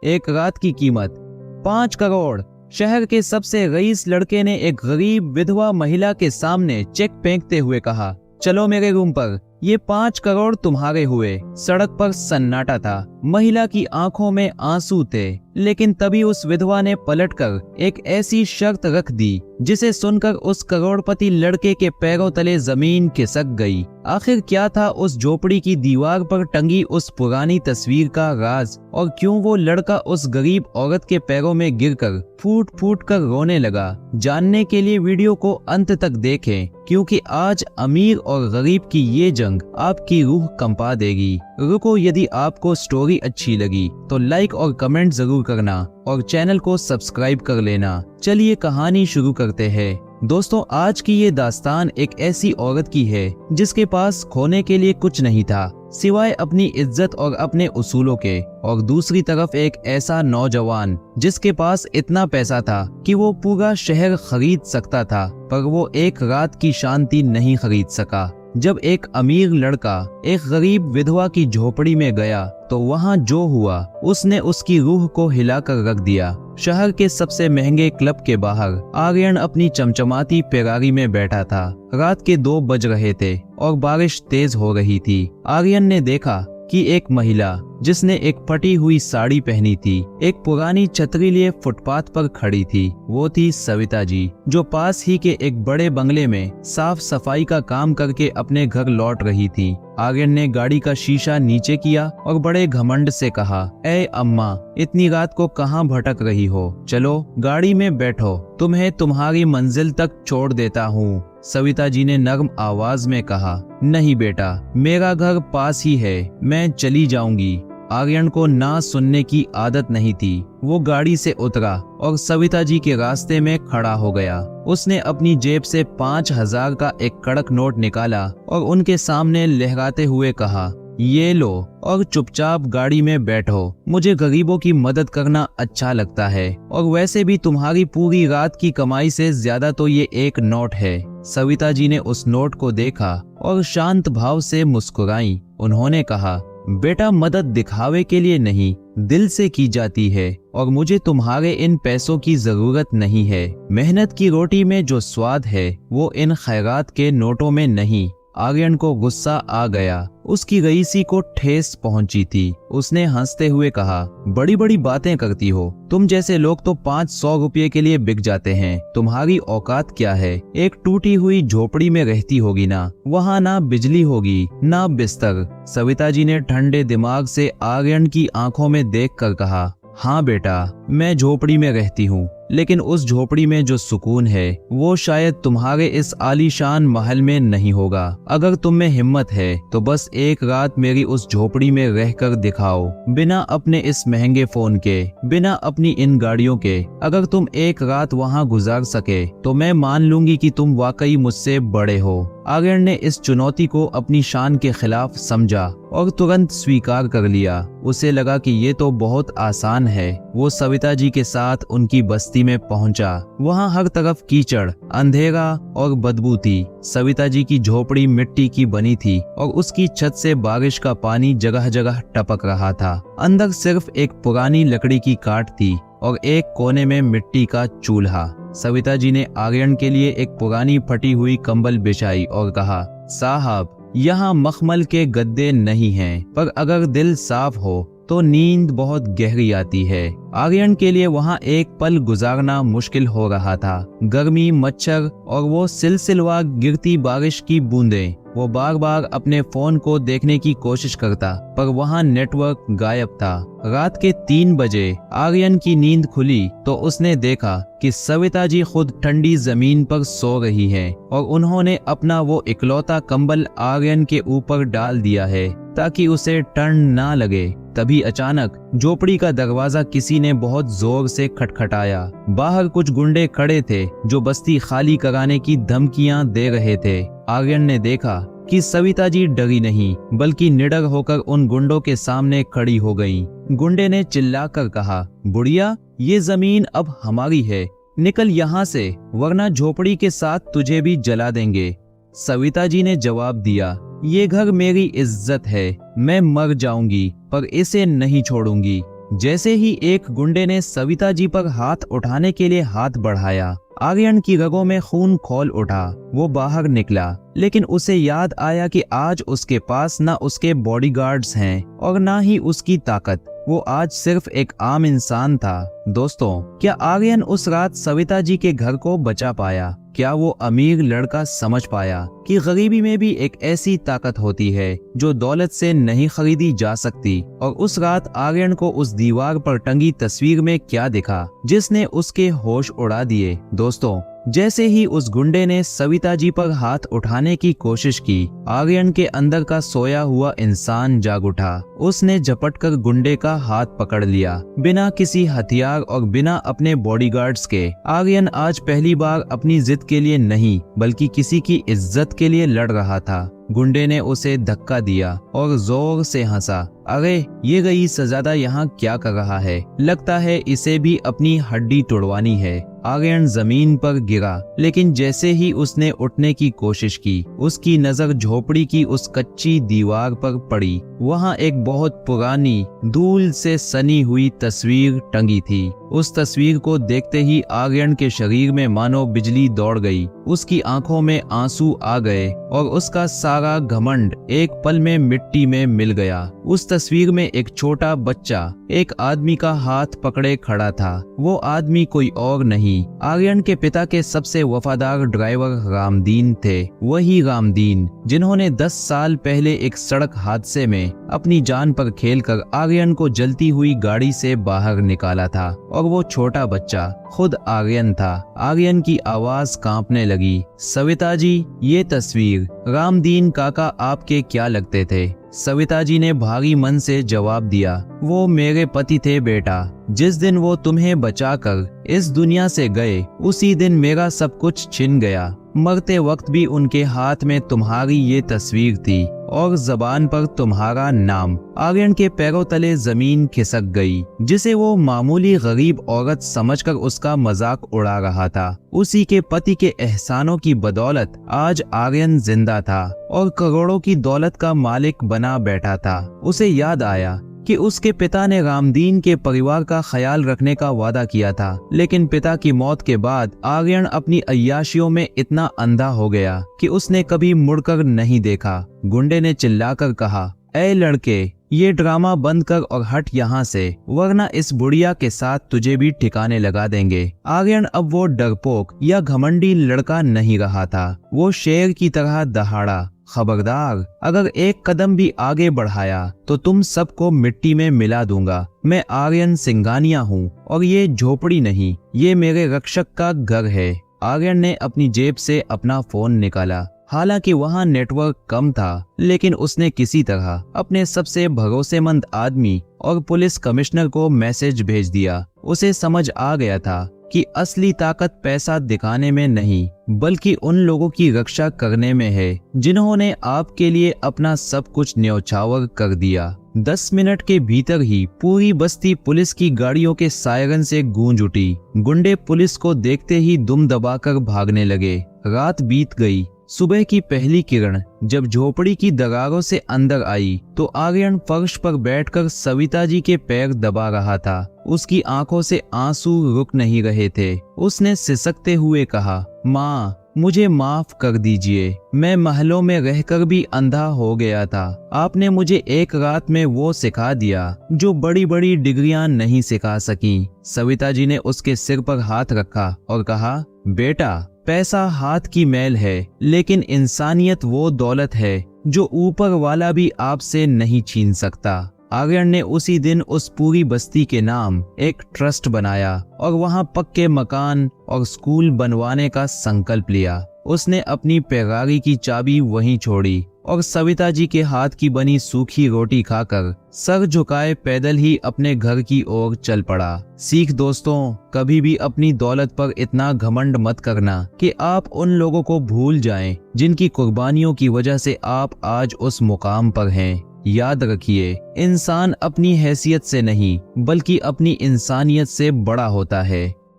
एक रात की कीमत 5 करोड़। शहर के सबसे रईस लड़के ने एक गरीब विधवा महिला के सामने चेक फेंकते हुए कहा, चलो मेरे रूम पर, ये 5 करोड़ तुम्हारे हुए। सड़क पर सन्नाटा था, महिला की आंखों में आंसू थे, लेकिन तभी उस विधवा ने पलटकर एक ऐसी शर्त रख दी जिसे सुनकर उस करोड़पति लड़के के पैरों तले जमीन खिसक गई। आखिर क्या था उस झोपड़ी की दीवार पर टंगी उस पुरानी तस्वीर का राज, और क्यों वो लड़का उस गरीब औरत के पैरों में गिरकर फूट फूट कर रोने लगा? जानने के लिए वीडियो को अंत तक देखें, क्योंकि आज अमीर और गरीब की ये जंग आपकी रूह कंपा देगी। रुको, यदि आपको स्टोरी अच्छी लगी तो लाइक और कमेंट जरूर करना और चैनल को सब्सक्राइब कर लेना। चलिए कहानी शुरू करते हैं। दोस्तों, आज की ये दास्तान एक ऐसी औरत की है जिसके पास खोने के लिए कुछ नहीं था सिवाय अपनी इज्जत और अपने उसूलों के, और दूसरी तरफ एक ऐसा नौजवान जिसके पास इतना पैसा था कि वो पूरा शहर खरीद सकता था, पर वो एक रात की शांति नहीं खरीद सका। जब एक अमीर लड़का एक गरीब विधवा की झोपड़ी में गया तो वहाँ जो हुआ उसने उसकी रूह को हिलाकर रख दिया। शहर के सबसे महंगे क्लब के बाहर आर्यन अपनी चमचमाती फेरारी में बैठा था। रात के 2 बज रहे थे और बारिश तेज हो रही थी। आर्यन ने देखा कि एक महिला जिसने एक फटी हुई साड़ी पहनी थी, एक पुरानी छतरी लिए फुटपाथ पर खड़ी थी। वो थी सविता जी, जो पास ही के एक बड़े बंगले में साफ सफाई का काम करके अपने घर लौट रही थी। आर्यन ने गाड़ी का शीशा नीचे किया और बड़े घमंड से कहा, ए अम्मा, इतनी रात को कहाँ भटक रही हो? चलो गाड़ी में बैठो, तुम्हें तुम्हारी मंजिल तक छोड़ देता हूँ। सविता जी ने नर्म आवाज में कहा, नहीं बेटा, मेरा घर पास ही है, मैं चली जाऊंगी। आर्यन को ना सुनने की आदत नहीं थी। वो गाड़ी से उतरा और सविता जी के रास्ते में खड़ा हो गया। उसने अपनी जेब से 5,000 का एक कड़क नोट निकाला और उनके सामने लहराते हुए कहा, ये लो और चुपचाप गाड़ी में बैठो। मुझे गरीबों की मदद करना अच्छा लगता है, और वैसे भी तुम्हारी पूरी रात की कमाई से ज्यादा तो ये एक नोट है। सविता जी ने उस नोट को देखा और शांत भाव से मुस्कुराई। उन्होंने कहा, बेटा, मदद दिखावे के लिए नहीं, दिल से की जाती है, और मुझे तुम्हारे इन पैसों की जरूरत नहीं है। मेहनत की रोटी में जो स्वाद है वो इन खैरात के नोटों में नहीं। आर्यन को गुस्सा आ गया, उसकी रईसी को ठेस पहुंची थी। उसने हंसते हुए कहा, बड़ी बड़ी बातें करती हो, तुम जैसे लोग तो 500 रुपये के लिए बिक जाते हैं। तुम्हारी औकात क्या है? एक टूटी हुई झोपड़ी में रहती होगी ना, वहाँ ना बिजली होगी ना बिस्तर। सविता जी ने ठंडे दिमाग से आर्यन की आंखों में देखकर कहा, हाँ बेटा, मैं झोपड़ी में रहती हूँ, लेकिन उस झोपड़ी में जो सुकून है वो शायद तुम्हारे इस आलीशान महल में नहीं होगा। अगर तुम में हिम्मत है तो बस एक रात मेरी उस झोपड़ी में रहकर दिखाओ, बिना अपने इस महंगे फोन के, बिना अपनी इन गाड़ियों के। अगर तुम एक रात वहाँ गुजार सके तो मैं मान लूंगी कि तुम वाकई मुझसे बड़े हो। आर्यन ने इस चुनौती को अपनी शान के खिलाफ समझा और तुरंत स्वीकार कर लिया। उसे लगा कि ये तो बहुत आसान है। वो सविता जी के साथ उनकी बस्ती में पहुंचा। वहाँ हर तरफ कीचड़, अंधेरा और बदबू थी। सविता जी की झोपड़ी मिट्टी की बनी थी और उसकी छत से बारिश का पानी जगह जगह टपक रहा था। अंदर सिर्फ एक पुरानी लकड़ी की काट थी और एक कोने में मिट्टी का चूल्हा। सविता जी ने आर्यन के लिए एक पुरानी फटी हुई कंबल बिछाई और कहा, साहब, यहाँ मखमल के गद्दे नहीं हैं, पर अगर दिल साफ हो तो नींद बहुत गहरी आती है। आर्यन के लिए वहाँ एक पल गुजारना मुश्किल हो रहा था। गर्मी, मच्छर और वो सिलसिलवार गिरती बारिश की बूंदें। वो बार बार अपने फोन को देखने की कोशिश करता, पर वहाँ नेटवर्क गायब था। रात के 3 बजे आर्यन की नींद खुली तो उसने देखा कि सविता जी खुद ठंडी जमीन पर सो रही हैं और उन्होंने अपना वो इकलौता कंबल आर्यन के ऊपर डाल दिया है ताकि उसे ठंड ना लगे। तभी अचानक झोपड़ी का दरवाजा किसी ने बहुत जोर से खटखटाया। बाहर कुछ गुंडे खड़े थे जो बस्ती खाली कराने की धमकियां दे रहे थे। आर्यन ने देखा कि सविता जी डरी नहीं बल्कि निडर होकर उन गुंडों के सामने खड़ी हो गईं। गुंडे ने चिल्लाकर कहा, बुढ़िया, ये जमीन अब हमारी है, निकल यहाँ से वरना झोपड़ी के साथ तुझे भी जला देंगे। सविता जी ने जवाब दिया, ये घर मेरी इज्जत है, मैं मर जाऊंगी पर इसे नहीं छोड़ूंगी। जैसे ही एक गुंडे ने सविता जी पर हाथ उठाने के लिए हाथ बढ़ाया, आर्यन की रगों में खून खौल उठा। वो बाहर निकला, लेकिन उसे याद आया कि आज उसके पास ना उसके बॉडीगार्ड्स हैं और ना ही उसकी ताकत। वो आज सिर्फ एक आम इंसान था। दोस्तों, क्या आर्यन उस रात सविता जी के घर को बचा पाया? क्या वो अमीर लड़का समझ पाया कि गरीबी में भी एक ऐसी ताकत होती है जो दौलत से नहीं खरीदी जा सकती? और उस रात आर्यन को उस दीवार पर टंगी तस्वीर में क्या दिखा जिसने उसके होश उड़ा दिए? दोस्तों, जैसे ही उस गुंडे ने सविता जी पर हाथ उठाने की कोशिश की, आर्यन के अंदर का सोया हुआ इंसान जाग उठा। उसने झपटकर गुंडे का हाथ पकड़ लिया, बिना किसी हथियार और बिना अपने बॉडीगार्ड्स के। आर्यन आज पहली बार अपनी जिद के लिए नहीं, बल्कि किसी की इज्जत के लिए लड़ रहा था। गुंडे ने उसे धक्का दिया और जोर से हंसा। अरे, ये रईसज़ादा यहाँ क्या कर रहा है? लगता है इसे भी अपनी हड्डी तोड़वानी है। आर्यन जमीन पर गिरा, लेकिन जैसे ही उसने उठने की कोशिश की, उसकी नजर झोपड़ी की उस कच्ची दीवार पर पड़ी। वहाँ एक बहुत पुरानी, धूल से सनी हुई तस्वीर टंगी थी। उस तस्वीर को देखते ही आर्यन के शरीर में मानो बिजली दौड़ गई। उसकी आंखों में आंसू आ गए और उसका सारा घमंड एक पल में मिट्टी में मिल गया। उस तस्वीर में एक छोटा बच्चा एक आदमी का हाथ पकड़े खड़ा था। वो आदमी कोई और नहीं, आर्यन के पिता के सबसे वफादार ड्राइवर रामदीन थे। वही रामदीन जिन्होंने 10 साल पहले एक सड़क हादसे में अपनी जान पर खेलकर आर्यन को जलती हुई गाड़ी से बाहर निकाला था। और वो छोटा बच्चा खुद आर्यन था। आर्यन की आवाज कांपने लगी। सविता जी, ये तस्वीर, रामदीन काका आपके क्या लगते थे? सविता जी ने भारी मन से जवाब दिया, वो मेरे पति थे बेटा। जिस दिन वो तुम्हें बचाकर इस दुनिया से गए, उसी दिन मेरा सब कुछ छिन गया। मरते वक्त भी उनके हाथ में तुम्हारी ये तस्वीर थी और जबान पर तुम्हारा नाम। आर्यन के पैरों तले जमीन खिसक गई। जिसे वो मामूली गरीब औरत समझकर उसका मजाक उड़ा रहा था, उसी के पति के एहसानों की बदौलत आज आर्यन जिंदा था और करोड़ों की दौलत का मालिक बना बैठा था। उसे याद आया कि उसके पिता ने रामदीन के परिवार का ख्याल रखने का वादा किया था, लेकिन पिता की मौत के बाद आर्यन अपनी अय्याशियों में इतना अंधा हो गया कि उसने कभी मुड़कर नहीं देखा। गुंडे ने चिल्लाकर कहा, ऐ लड़के, ये ड्रामा बंद कर और हट यहाँ से, वरना इस बुढ़िया के साथ तुझे भी ठिकाने लगा देंगे। आर्यन अब वो डरपोक या घमंडी लड़का नहीं रहा था। वो शेर की तरह दहाड़ा, खबरदार, अगर एक कदम भी आगे बढ़ाया तो तुम सबको मिट्टी में मिला दूंगा। मैं आर्यन सिंघानिया हूँ और ये झोपड़ी नहीं, ये मेरे रक्षक का घर है। आर्यन ने अपनी जेब से अपना फोन निकाला। हालांकि वहाँ नेटवर्क कम था, लेकिन उसने किसी तरह अपने सबसे भरोसेमंद आदमी और पुलिस कमिश्नर को मैसेज भेज दिया। उसे समझ आ गया था कि असली ताकत पैसा दिखाने में नहीं, बल्कि उन लोगों की रक्षा करने में है जिन्होंने आपके लिए अपना सब कुछ न्यौछावर कर दिया। 10 मिनट के भीतर ही पूरी बस्ती पुलिस की गाड़ियों के सायरन से गूंज उठी। गुंडे पुलिस को देखते ही दुम दबाकर भागने लगे। रात बीत गई। सुबह की पहली किरण जब झोपड़ी की दरारों से अंदर आई तो आर्यन फर्श पर बैठकर सविता जी के पैर दबा रहा था। उसकी आंखों से आंसू रुक नहीं रहे थे। उसने सिसकते हुए कहा, माँ, मुझे माफ कर दीजिए। मैं महलों में रहकर भी अंधा हो गया था। आपने मुझे एक रात में वो सिखा दिया जो बड़ी बड़ी डिग्रियां नहीं सिखा सकी। सविता जी ने उसके सिर पर हाथ रखा और कहा, बेटा, पैसा हाथ की मैल है, लेकिन इंसानियत वो दौलत है जो ऊपर वाला भी आपसे नहीं छीन सकता। आर्यन ने उसी दिन उस पूरी बस्ती के नाम एक ट्रस्ट बनाया और वहां पक्के मकान और स्कूल बनवाने का संकल्प लिया। उसने अपनी पैगारी की चाबी वहीं छोड़ी और सविता जी के हाथ की बनी सूखी रोटी खाकर सर झुकाए पैदल ही अपने घर की ओर चल पड़ा। सीख दोस्तों, कभी भी अपनी दौलत पर इतना घमंड मत करना कि आप उन लोगों को भूल जाएं जिनकी कुर्बानियों की वजह से आप आज उस मुकाम पर हैं। याद रखिए, इंसान अपनी हैसियत से नहीं बल्कि अपनी इंसानियत से बड़ा होता है।